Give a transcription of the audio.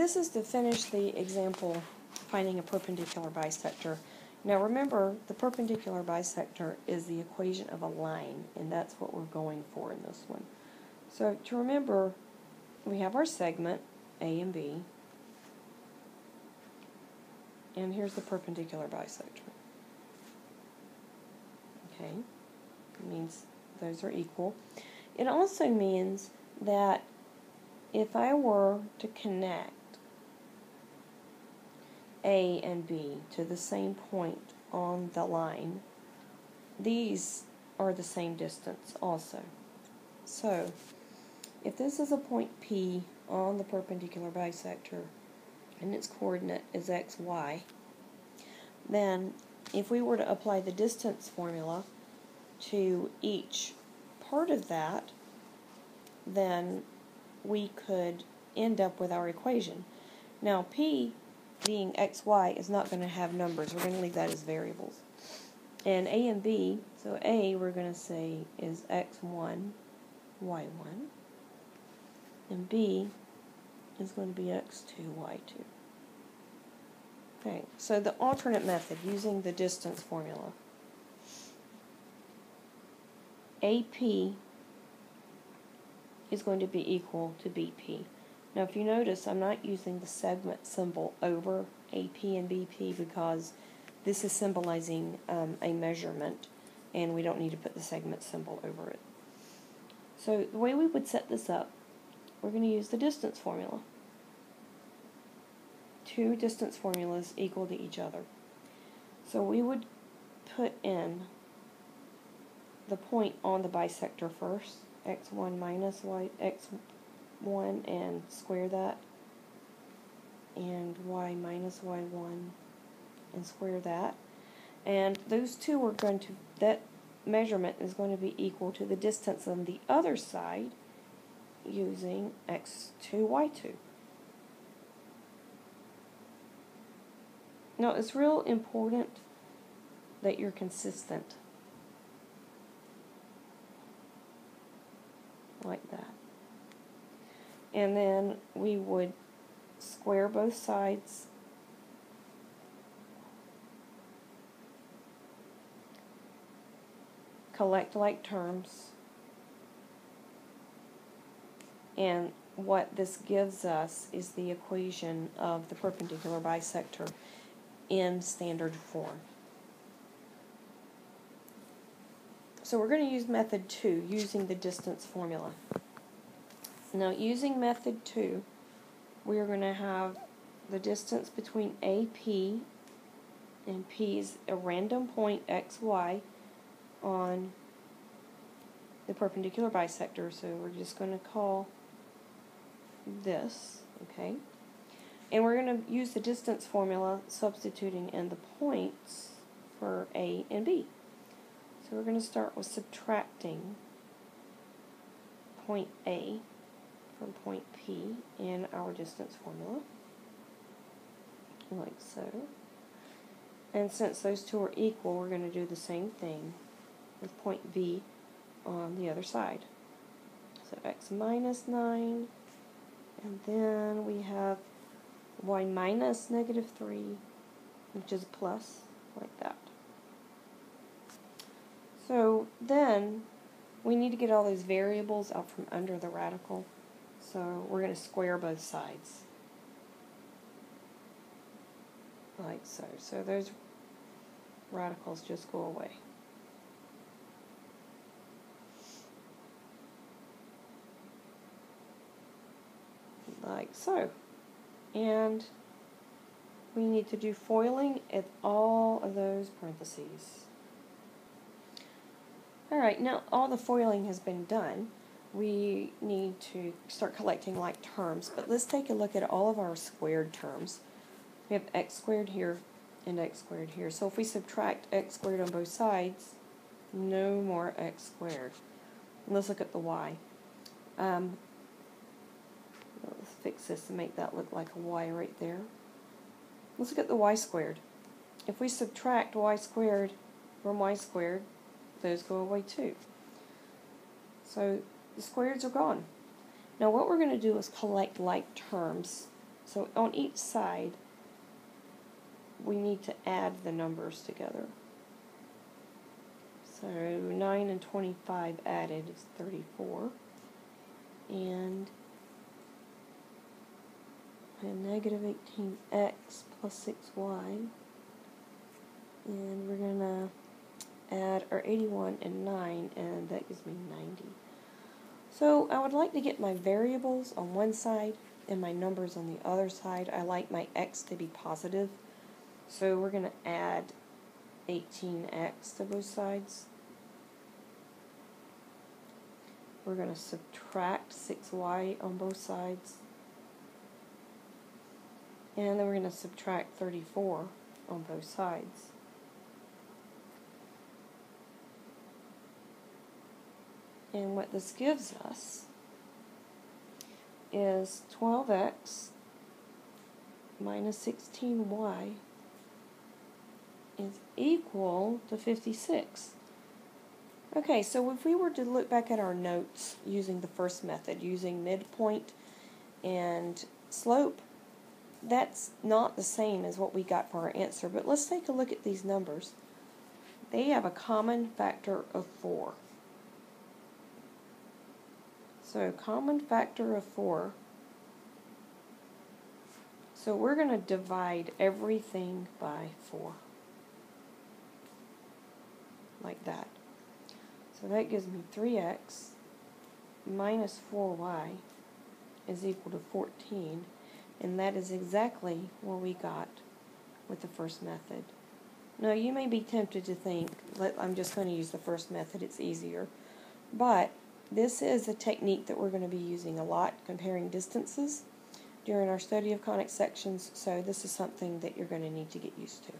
this is to finish the example finding a perpendicular bisector. Now remember, the perpendicular bisector is the equation of a line, and that's what we're going for in this one. So to remember, we have our segment, A and B, and here's the perpendicular bisector. Okay, it means those are equal. It also means that if I were to connect A and B to the same point on the line, these are the same distance also. So, if this is a point P on the perpendicular bisector and its coordinate is xy, then if we were to apply the distance formula to each part of that, then we could end up with our equation. Now, P being xy is not going to have numbers. We're going to leave that as variables. And A and B, so A we're going to say is x1, y1, and B is going to be x2, y2. Okay, so the alternate method using the distance formula. AP is going to be equal to BP. Now if you notice, I'm not using the segment symbol over AP and BP because this is symbolizing a measurement, and we don't need to put the segment symbol over it. So the way we would set this up, we're going to use the distance formula. Two distance formulas equal to each other. So we would put in the point on the bisector first, x1 minus y, x1, and square that, and y minus y1 and square that, and those two are going to, that measurement is going to be equal to the distance on the other side using x2, y2. Now it's real important that you're consistent like that. And then we would square both sides, collect like terms, and what this gives us is the equation of the perpendicular bisector in standard form. So we're going to use method 2 using the distance formula. Now using method 2, we are going to have the distance between AP and P is a random point xy on the perpendicular bisector, so we're just going to call this, okay? And we're going to use the distance formula substituting in the points for A and B. So we're going to start with subtracting point A from point P in our distance formula, like so. And since those two are equal, we're going to do the same thing with point B on the other side. So x minus 9, and then we have y minus -3, which is plus, like that. So then we need to get all those variables out from under the radical. So we're going to square both sides, like so. So those radicals just go away. Like so. And we need to do foiling at all of those parentheses. Alright, now all the foiling has been done. We need to start collecting like terms, but let's take a look at all of our squared terms. We have x squared here and x squared here. So if we subtract x squared on both sides, no more x squared. And let's look at the y. Let's fix this and make that look like a y right there. Let's look at the y squared. If we subtract y squared from y squared, those go away too. So the squareds are gone. Now what we're going to do is collect like terms. So on each side, we need to add the numbers together. So 9 and 25 added is 34. And negative 18x plus 6y. And we're going to add our 81 and 9, and that gives me 90. So I would like to get my variables on one side and my numbers on the other side. I like my x to be positive. So we're going to add 18x to both sides. We're going to subtract 6y on both sides. And then we're going to subtract 34 on both sides. And what this gives us is 12x minus 16y is equal to 56. Okay, so if we were to look back at our notes using the first method, using midpoint and slope, that's not the same as what we got for our answer. But let's take a look at these numbers. They have a common factor of 4. So common factor of 4. So we're going to divide everything by 4. Like that. So that gives me 3x minus 4y is equal to 14. And that is exactly what we got with the first method. Now you may be tempted to think, I'm just going to use the first method, it's easier. But this is a technique that we're going to be using a lot, comparing distances during our study of conic sections, so this is something that you're going to need to get used to.